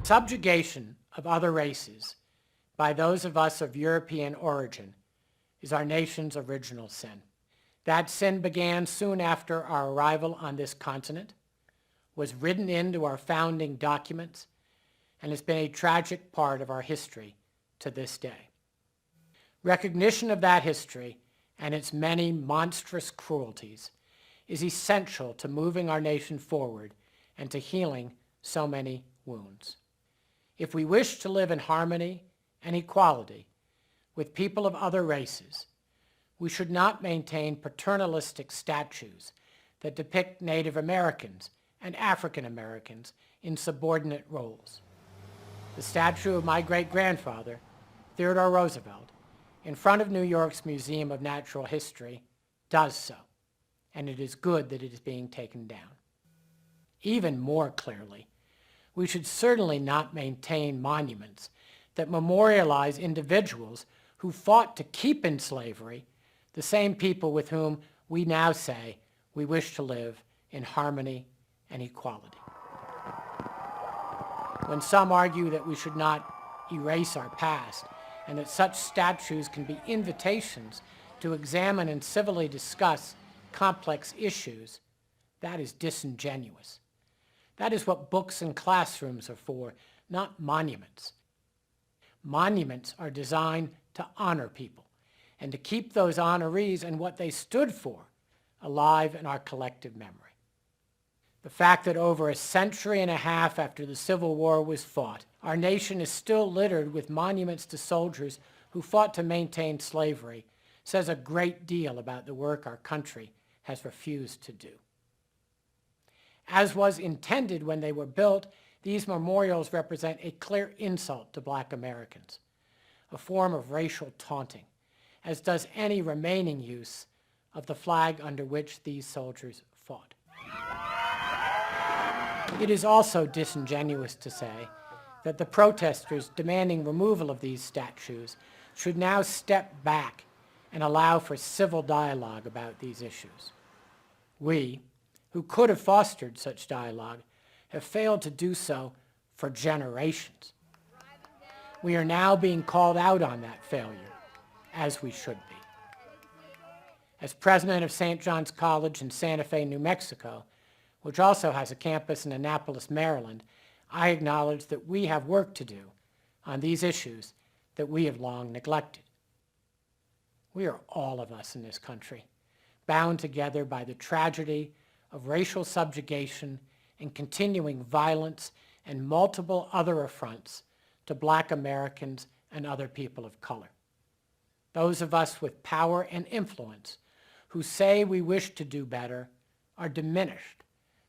Subjugation of other races by those of us of European origin is our nation's original sin. That sin began soon after our arrival on this continent, was written into our founding documents, and has been a tragic part of our history to this day. Recognition of that history and its many monstrous cruelties is essential to moving our nation forward and to healing so many wounds. If we wish to live in harmony and equality with people of other races, we should not maintain paternalistic statues that depict Native Americans and African Americans in subordinate roles. The statue of my great-grandfather, Theodore Roosevelt, in front of New York's Museum of Natural History, does so, and it is good that it is being taken down. Even more clearly, we should certainly not maintain monuments that memorialize individuals who fought to keep in slavery the same people with whom we now say we wish to live in harmony and equality. When some argue that we should not erase our past and that such statues can be invitations to examine and civilly discuss complex issues, that is disingenuous. That is what books and classrooms are for, not monuments. Monuments are designed to honor people and to keep those honorees and what they stood for alive in our collective memory. The fact that over a century and a half after the Civil War was fought, our nation is still littered with monuments to soldiers who fought to maintain slavery says a great deal about the work our country has refused to do. As was intended when they were built, these memorials represent a clear insult to Black Americans, a form of racial taunting, as does any remaining use of the flag under which these soldiers fought. It is also disingenuous to say that the protesters demanding removal of these statues should now step back and allow for civil dialogue about these issues. We, who could have fostered such dialogue, have failed to do so for generations. We are now being called out on that failure, as we should be. As president of St. John's College in Santa Fe, New Mexico, which also has a campus in Annapolis, Maryland, I acknowledge that we have work to do on these issues that we have long neglected. We are all of us in this country, bound together by the tragedy of racial subjugation and continuing violence and multiple other affronts to Black Americans and other people of color. Those of us with power and influence who say we wish to do better are diminished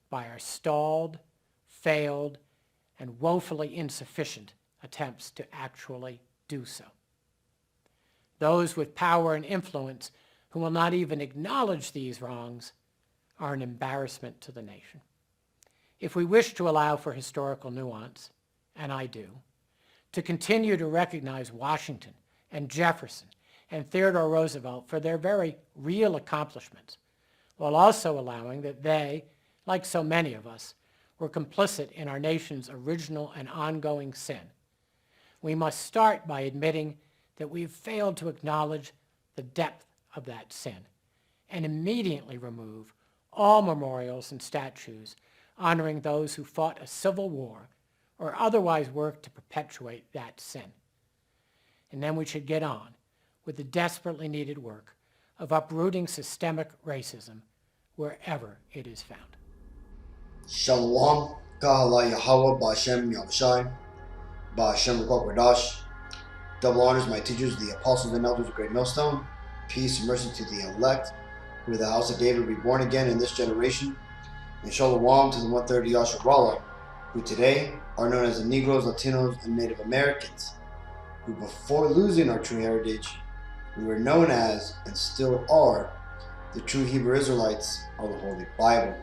by our stalled, failed, and woefully insufficient attempts to actually do so. Those with power and influence who will not even acknowledge these wrongs are an embarrassment to the nation. If we wish to allow for historical nuance, and I do, to continue to recognize Washington and Jefferson and Theodore Roosevelt for their very real accomplishments, while also allowing that they, like so many of us, were complicit in our nation's original and ongoing sin, we must start by admitting that we have failed to acknowledge the depth of that sin and immediately remove all memorials and statues honoring those who fought a civil war or otherwise worked to perpetuate that sin. And then we should get on with the desperately needed work of uprooting systemic racism wherever it is found. Shalom, Kahala Yahweh, Ba'Shem Yahushai, Ba'Shem Ruach. Double honors my teachers, the apostles and elders of Great Millstone. Peace and mercy to the elect, who are the house of David reborn again in this generation. And Shalom to the 130 Yasharallah, who today are known as the Negroes, Latinos, and Native Americans, who before losing our true heritage, we were known as, and still are, the true Hebrew Israelites of the Holy Bible.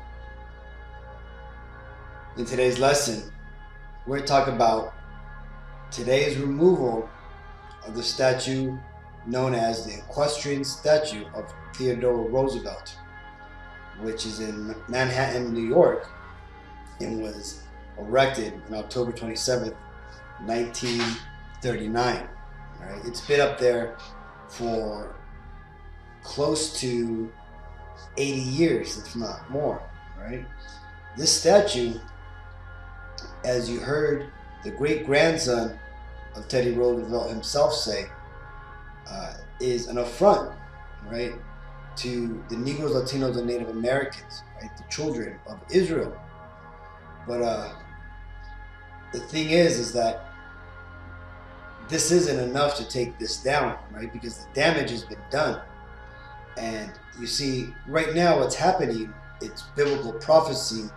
In today's lesson, we're going to talk about today's removal of the statue known as the equestrian statue of Theodore Roosevelt, which is in Manhattan, New York, and was erected on October 27th, 1939. All right, it's been up there for close to 80 years, if not more. Right? This statue, as you heard the great grandson of Teddy Roosevelt himself say, is an affront, right, to the Negroes, Latinos, and Native Americans, right, the children of Israel. But the thing is that this isn't enough to take this down, right, because the damage has been done. And you see, right now what's happening, it's biblical prophecy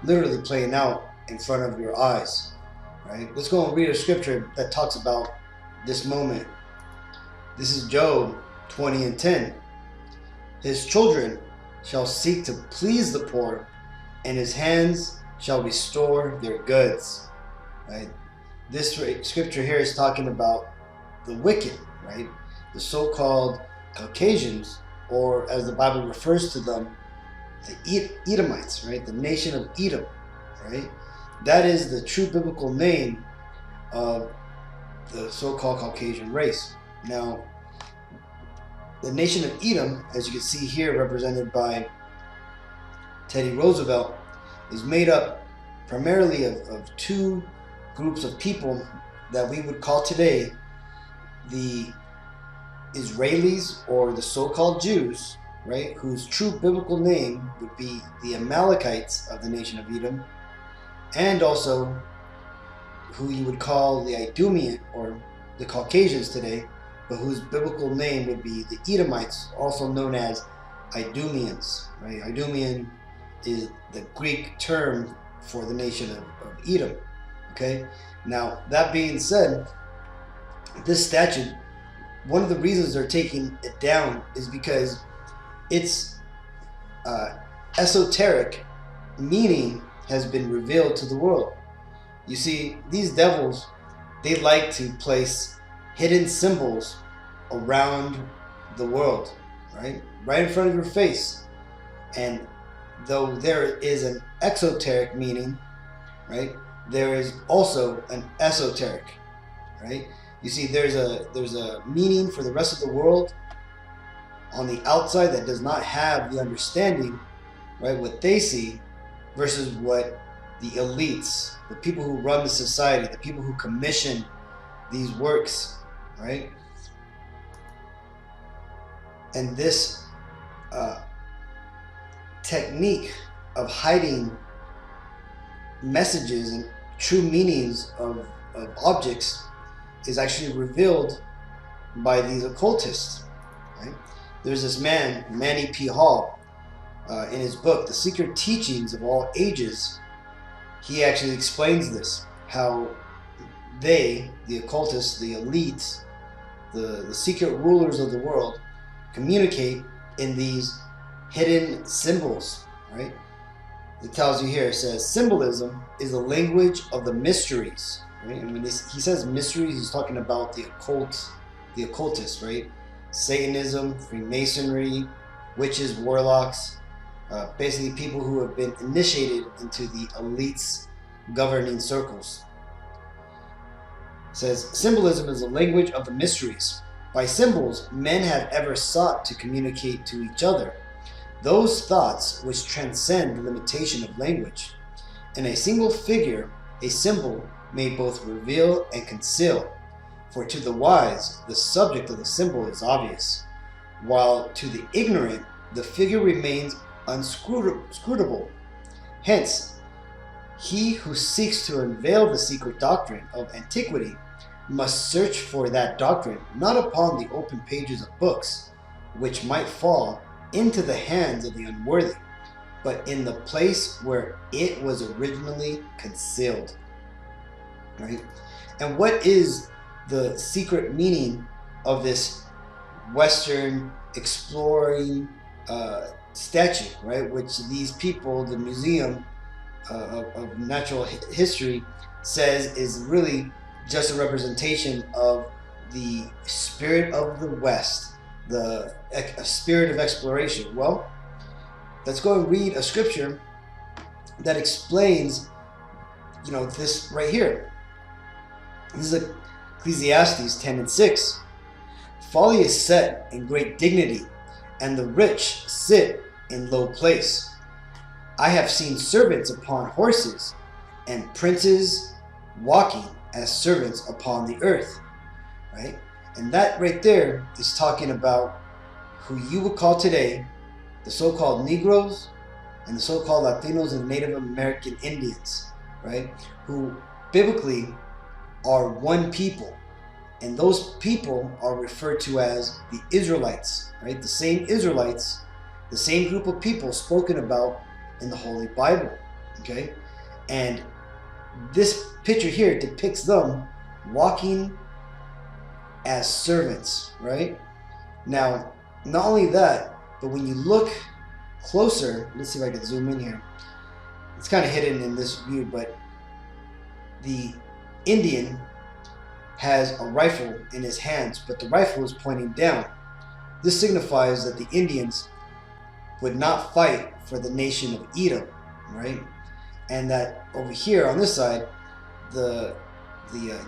literally playing out in front of your eyes, right? Let's go and read a scripture that talks about this moment. This is Job 20:10. His children shall seek to please the poor, and his hands shall restore their goods. Right? This scripture here is talking about the wicked, right? The so-called Caucasians, or as the Bible refers to them, the Edomites, right? The nation of Edom, right? That is the true biblical name of the so-called Caucasian race. Now, the nation of Edom, as you can see here, represented by Teddy Roosevelt, is made up primarily of two groups of people that we would call today the Israelis, or the so-called Jews, right, whose true biblical name would be the Amalekites of the nation of Edom, and also who you would call the Idumean, or the Caucasians today, but whose biblical name would be the Edomites, also known as Idumeans. Right? Idumean is the Greek term for the nation of Edom. Okay. Now, that being said, this statue, one of the reasons they're taking it down is because its esoteric meaning has been revealed to the world. You see, these devils, they like to place hidden symbols around the world, right in front of your face. And though there is an exoteric meaning, right, there is also an esoteric, right? You see, there's a meaning for the rest of the world on the outside that does not have the understanding, right, what they see, versus what the elites, the people who run the society, the people who commission these works, right? And this technique of hiding messages and true meanings of objects is actually revealed by these occultists, right? There's this man, Manny P. Hall, in his book, The Secret Teachings of All Ages. He actually explains this, how they, the occultists, the elites, the secret rulers of the world, communicate in these hidden symbols, right? It tells you here, it says, symbolism is the language of the mysteries, right? And when he says mysteries, he's talking about the occult, the occultists, right? Satanism, Freemasonry, witches, warlocks, basically people who have been initiated into the elites' governing circles. It says, symbolism is the language of the mysteries. By symbols, men have ever sought to communicate to each other those thoughts which transcend the limitation of language. In a single figure, a symbol may both reveal and conceal. For to the wise, the subject of the symbol is obvious, while to the ignorant, the figure remains unscrutable. Hence, he who seeks to unveil the secret doctrine of antiquity must search for that doctrine not upon the open pages of books, which might fall into the hands of the unworthy, but in the place where it was originally concealed. Right? And what is the secret meaning of this Western exploring statue, right? Which these people, the Museum of Natural History, says is really just a representation of the spirit of the West, the spirit of exploration. Well, let's go and read a scripture that explains this right here. This is Ecclesiastes 10:6. Folly is set in great dignity, and the rich sit in low place. I have seen servants upon horses, and princes walking as servants upon the earth. Right? And that right there is talking about who you would call today the so-called Negroes and the so-called Latinos and Native American Indians, right? Who biblically are one people. And those people are referred to as the Israelites, right? The same Israelites, the same group of people spoken about in the Holy Bible, okay? And this picture here depicts them walking as servants, right? Now, not only that, but when you look closer, let's see if I can zoom in here. It's kind of hidden in this view, but the Indian has a rifle in his hands, but the rifle is pointing down. This signifies that the Indians would not fight for the nation of Edom, right? And that over here on this side, the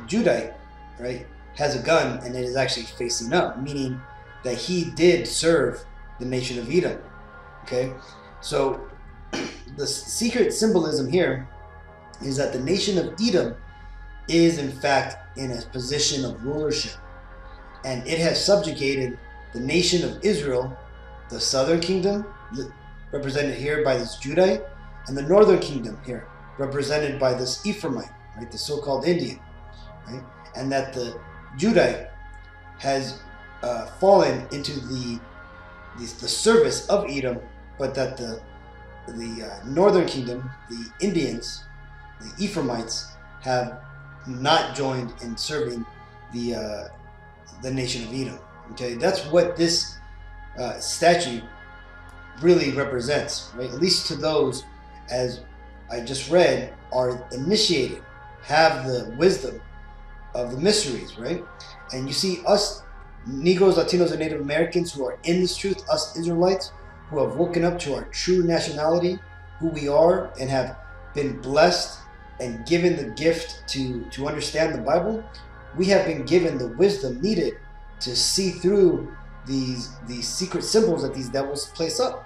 Judite, right, has a gun and it is actually facing up, meaning that he did serve the nation of Edom. Okay, so the secret symbolism here is that the nation of Edom is in fact in a position of rulership, and it has subjugated the nation of Israel, the southern kingdom represented here by this Judite, and the northern kingdom here represented by this Ephraimite, right, the so-called Indian, right? And that the Judite has fallen into the service of Edom, but that the northern kingdom, the Indians, the Ephraimites, have not joined in serving the nation of Edom. Okay, that's what this statue really represents, right? At least to those, as I just read, are initiated, have the wisdom of the mysteries, right? And you see us Negroes, Latinos, and Native Americans who are in this truth, us Israelites who have woken up to our true nationality, who we are, and have been blessed and given the gift to understand the Bible. We have been given the wisdom needed to see through these secret symbols that these devils place up,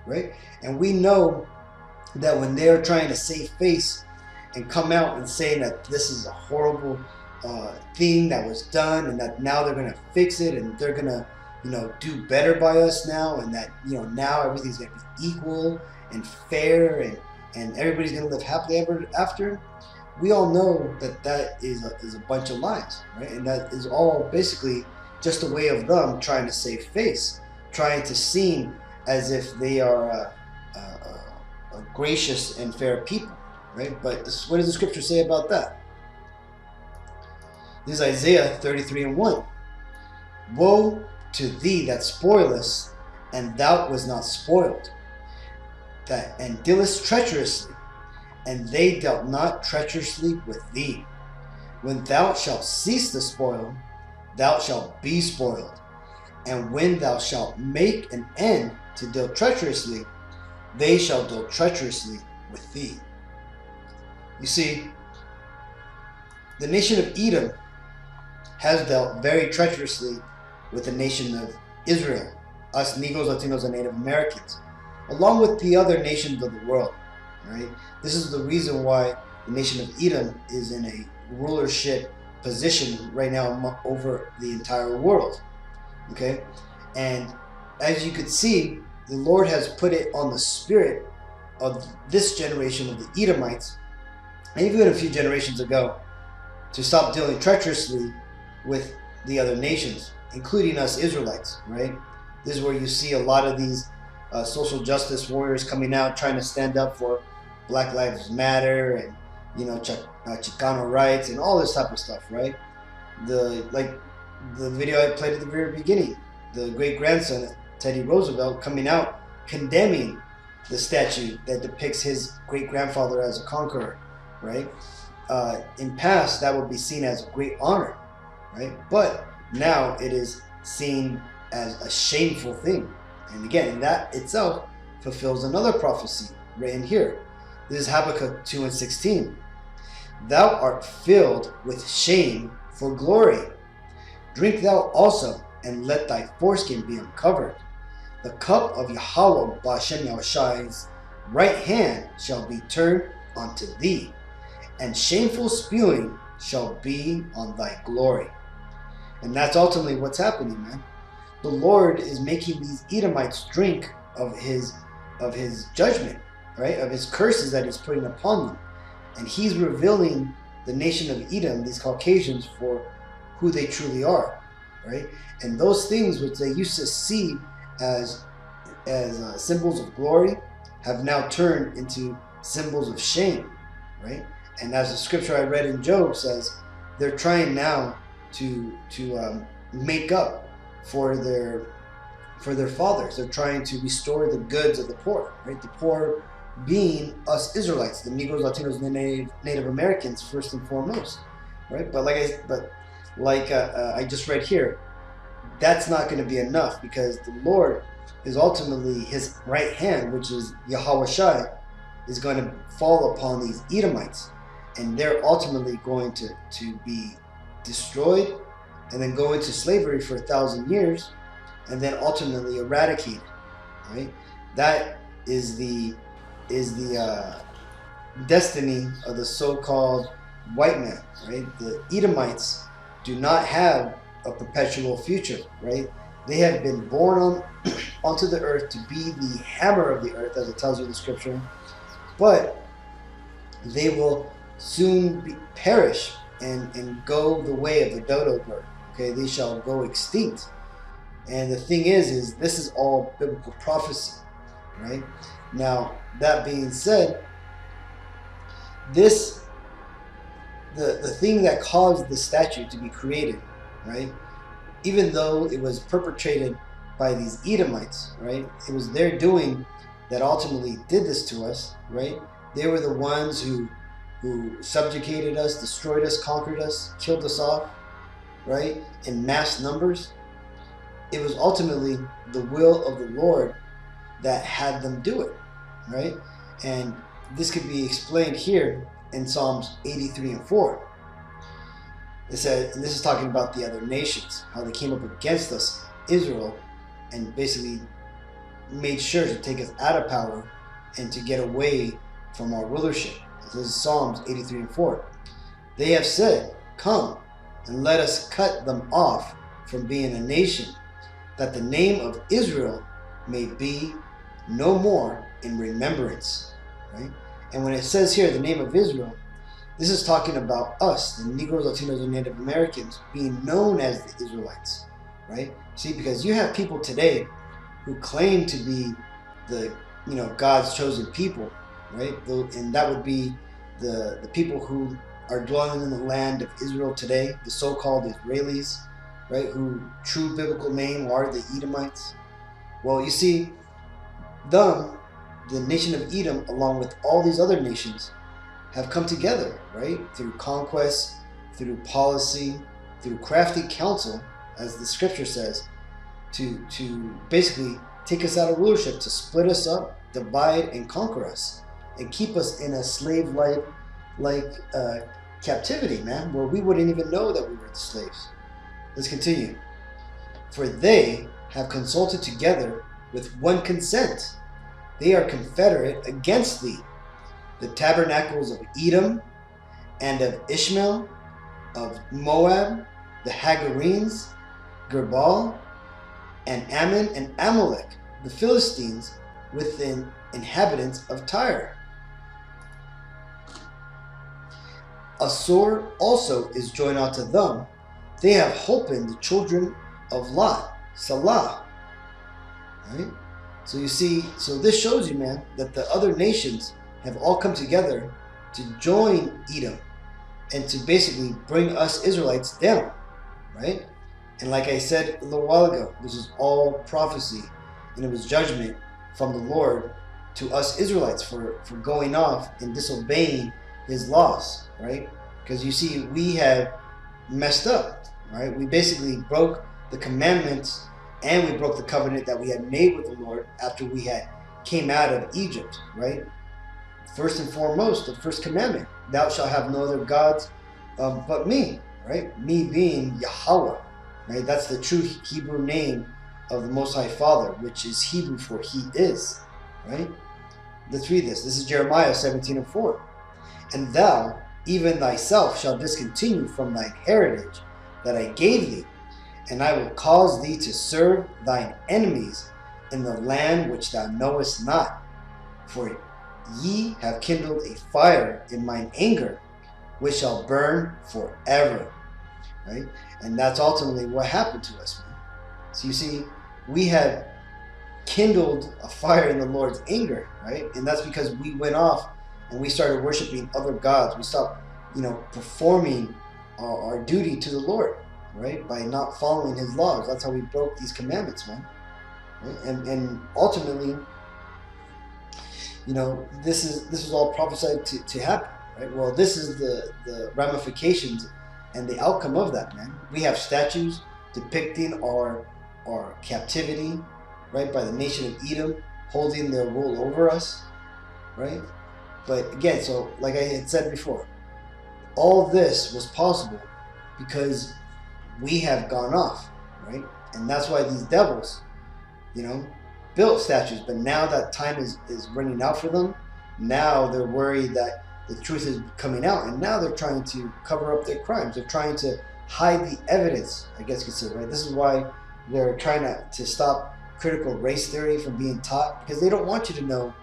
right? And we know that when they're trying to save face and come out and saying that this is a horrible thing that was done, and that now they're gonna fix it, and they're gonna, do better by us now, and that now everything's gonna be equal and fair, and everybody's gonna live happily ever after. We all know that that is a bunch of lies, right? And that is all basically just a way of them trying to save face, trying to seem as if they are a gracious and fair people, right? But what does the scripture say about that? This is Isaiah 33:1. Woe to thee that spoilest, and thou was not spoiled, and dealest treacherously, and they dealt not treacherously with thee. When thou shalt cease to spoil, thou shalt be spoiled, and when thou shalt make an end to deal treacherously, they shall deal treacherously with thee. You see, the nation of Edom has dealt very treacherously with the nation of Israel, us Negroes, Latinos, and Native Americans, along with the other nations of the world, right? This is the reason why the nation of Edom is in a rulership position right now over the entire world, okay? And as you could see, the Lord has put it on the spirit of this generation of the Edomites, and even a few generations ago, to stop dealing treacherously with the other nations, including us Israelites, right? This is where you see a lot of these social justice warriors coming out trying to stand up for Black Lives Matter and Chicano rights and all this type of stuff, right? The video I played at the very beginning, the great grandson of Teddy Roosevelt coming out condemning the statue that depicts his great grandfather as a conqueror, right? In past, that would be seen as a great honor, right? But now it is seen as a shameful thing. And again, that itself fulfills another prophecy written here. This is Habakkuk 2:16. Thou art filled with shame for glory. Drink thou also, and let thy foreskin be uncovered. The cup of Yahweh Ba'ashem Yahushai's right hand shall be turned unto thee, and shameful spewing shall be on thy glory. And that's ultimately what's happening, man. The Lord is making these Edomites drink of his judgment, right? Of his curses that he's putting upon them. And he's revealing the nation of Edom, these Caucasians, for who they truly are, right? And those things which they used to see as symbols of glory have now turned into symbols of shame, right? And as the scripture I read in Job says, they're trying now to make up for their fathers. They're trying to restore the goods of the poor, right? The poor being us Israelites, the Negroes, Latinos, and the Native Americans first and foremost, right? But I just read here, that's not going to be enough, because the Lord is ultimately his right hand, which is Yahweh Shai, is going to fall upon these Edomites, and they're ultimately going to be destroyed and then go into slavery for 1,000 years and then ultimately eradicated, right? That is the destiny of the so-called white man, right? The Edomites do not have a perpetual future, right? They have been born onto the earth to be the hammer of the earth, as it tells you in the scripture, but they will soon perish and go the way of the dodo bird. Okay, they shall go extinct. And the thing is this is all biblical prophecy, right? Now, that being said, the thing that caused the statue to be created, right? Even though it was perpetrated by these Edomites, right? It was their doing that ultimately did this to us, right? They were the ones who subjugated us, destroyed us, conquered us, killed us off, right? In mass numbers. It was ultimately the will of the Lord that had them do it, right? And this could be explained here in Psalms 83 and 4. It said, and this is talking about the other nations, how they came up against us, Israel, and basically made sure to take us out of power and to get away from our rulership. This is Psalms 83 and 4. They have said, come and let us cut them off from being a nation, that the name of Israel may be no more in remembrance, right? And when it says here the name of Israel, this is talking about us, the Negroes, Latinos, and Native Americans, being known as the Israelites, right? See, because you have people today who claim to be the, God's chosen people, right? And that would be the people who are dwelling in the land of Israel today, the so-called Israelis, right? Who true biblical name are the Edomites. Well, you see, the nation of Edom, along with all these other nations, have come together, right? Through conquest, through policy, through crafty counsel, as the scripture says, to basically take us out of rulership, to split us up, divide and conquer us, and keep us in a slave-like captivity, man, where we wouldn't even know that we were the slaves. Let's continue. For they have consulted together with one consent. They are confederate against thee. The tabernacles of Edom and of Ishmael, of Moab, the Hagarenes, Gerbal, and Ammon and Amalek, the Philistines, with the inhabitants of Tyre. Assur also is joined unto them. They have holpen the children of Lot, Salah. Right? So you see, so this shows you, man, that the other nations have all come together to join Edom and to basically bring us Israelites down, right? And like I said a little while ago, this is all prophecy, and it was judgment from the Lord to us Israelites for going off and disobeying his laws, right? Because you see, we have messed up, right? We basically broke the commandments, and we broke the covenant that we had made with the Lord after we had came out of Egypt, right? First and foremost, the first commandment, thou shalt have no other gods but me, right? Me being Yahweh, right? That's the true Hebrew name of the Most High Father, which is Hebrew for He is, right? Let's read this. This is Jeremiah 17:4. And thou, even thyself, shalt discontinue from thine heritage that I gave thee, and I will cause thee to serve thine enemies in the land which thou knowest not. For ye have kindled a fire in mine anger, which shall burn forever. Right? And that's ultimately what happened to us, man. So you see, we had kindled a fire in the Lord's anger, right? And that's because we went off and we started worshiping other gods. We stopped, performing our duty to the Lord, right? By not following His laws. That's how we broke these commandments, man. Right? And ultimately, this is all prophesied to happen, right? Well, this is the ramifications and the outcome of that, man. We have statues depicting our captivity, right, by the nation of Edom, holding their rule over us, right? But again, so like I had said before, all this was possible because we have gone off, right? And that's why these devils, built statues. But now that time is running out for them, now they're worried that the truth is coming out, and now they're trying to cover up their crimes. They're trying to hide the evidence, I guess you could say, right? This is why they're trying to stop critical race theory from being taught, because they don't want you to know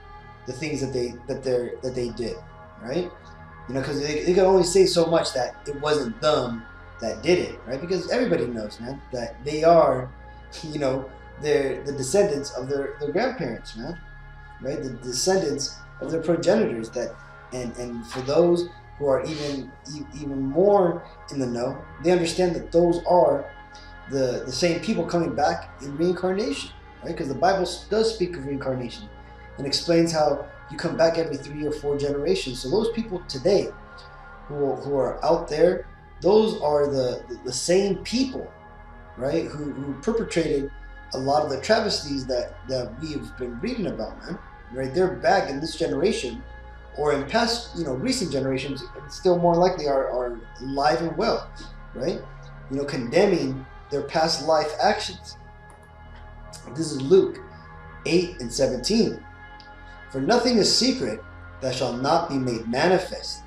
the things that they did, right? Because they can only say so much that it wasn't them that did it, right? Because everybody knows, man, that they are, they're the descendants of their grandparents, man, right? The descendants of their progenitors. And for those who are even more in the know, they understand that those are the same people coming back in reincarnation, right? Because the Bible does speak of reincarnation and explains how you come back every 3 or 4 generations. So those people today who are out there, those are the same people, right? Who perpetrated a lot of the travesties that we've been reading about, man. Right? They're back in this generation, or in past, recent generations, still more likely are alive and well, right? Condemning their past life actions. This is Luke 8:17. For nothing is secret that shall not be made manifest,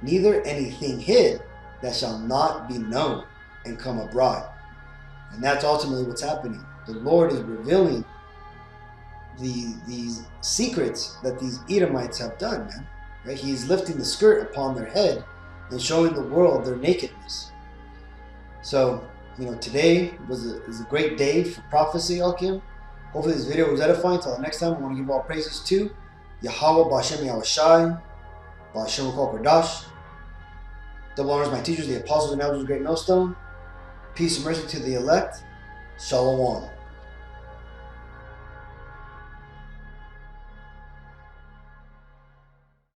neither anything hid that shall not be known and come abroad. And that's ultimately what's happening. The Lord is revealing these secrets that these Edomites have done, man. Right? He's lifting the skirt upon their head and showing the world their nakedness. So, today is a great day for prophecy, Akim. Hopefully this video was edifying. Until the next time, I want to give all praises to Yahweh, Ba'Shem Yahushai, Ba'Shem Ruach HaKodesh. Double honors my teachers, the apostles and elders of the Great Millstone. Peace and mercy to the elect. Shalom.